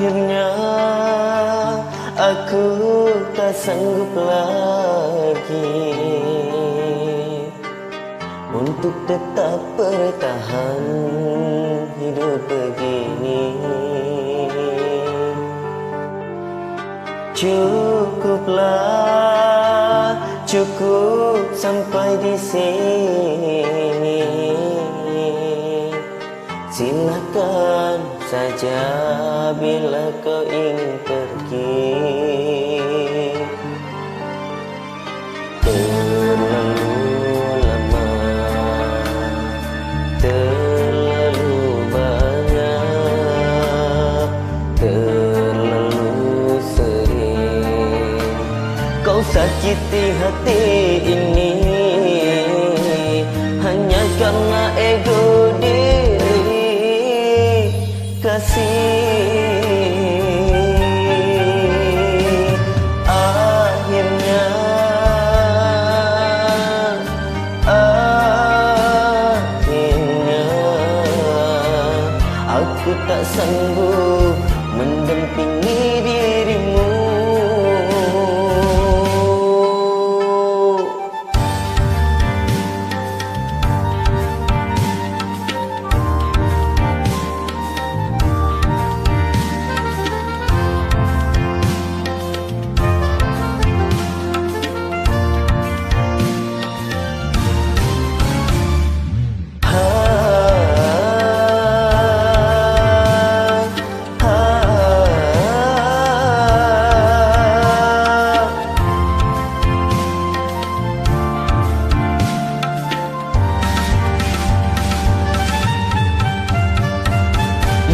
Akhirnya aku tak sanggup lagi untuk tetap bertahan hidup begini. Cukuplah, cukup sampai di sini. Silakan saja bila kau ingin pergi. Terlalu lama, terlalu banyak, terlalu sering kau sakiti hati ini hanya karena ego diri. Akhirnya aku tak sanggup mendampingi dirimu.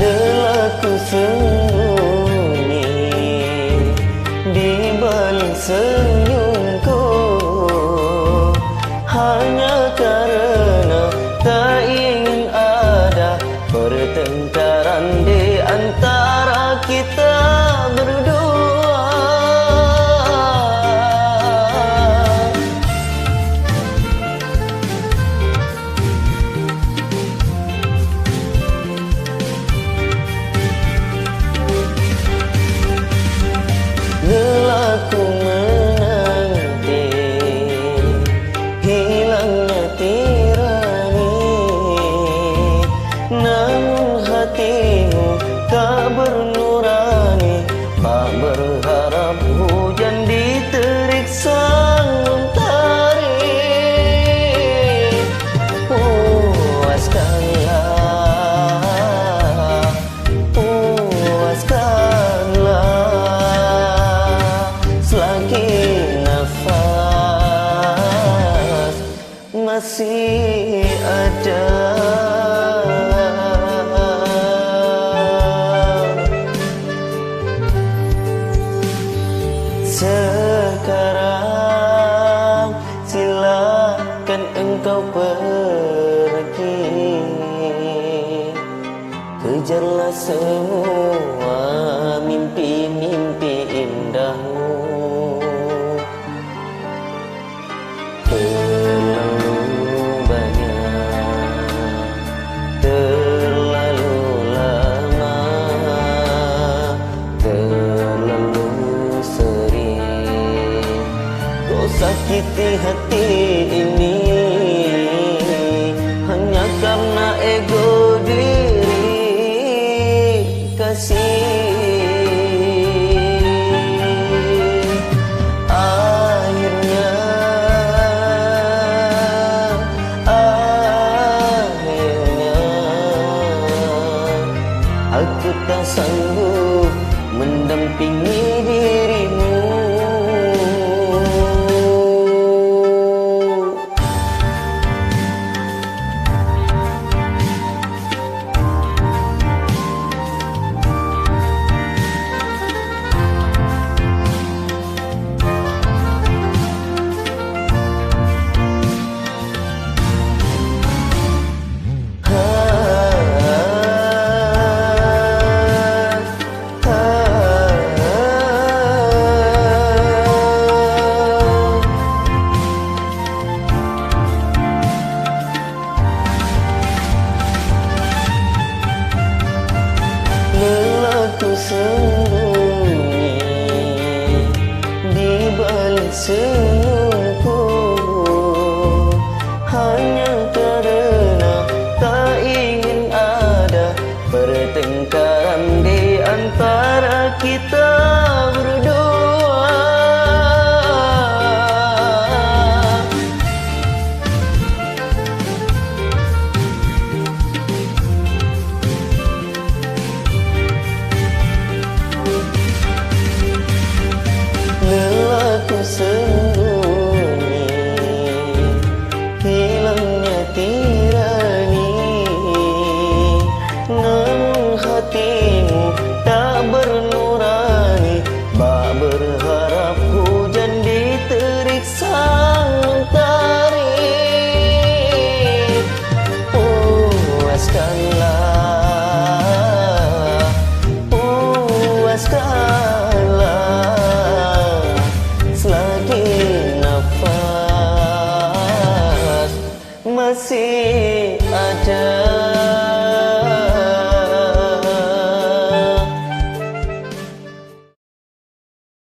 Lelahku sembunyi di balik senyumku hanya karena tak ingin ada pertengkaran di antara kita berdua. Lelahku menanti hilangnya tirani, namun hatimu tak bernurani. Tak berharap hujan di terik mentari. Puaskanlah, puaskanlah, selagi nafas masih ada. Sekarang silakan engkau pergi, kejarlah semua mimpi-mimpi indahmu. Terlalu banyak, terlalu lama, terlalu sering kau sakiti hati ini hanya karena ego diri. Akhirnya aku tak sanggup mendampingi dirimu. senyumku hanya karena tak ingin ada pertengkaran di antara kita berdua. Lelahku sembunyi, hilangnya tirani, namun hatimu tak bernurani. Bak berharap hujan di terik mentari. Puaskanlah, puaskanlah, selagi nafas masih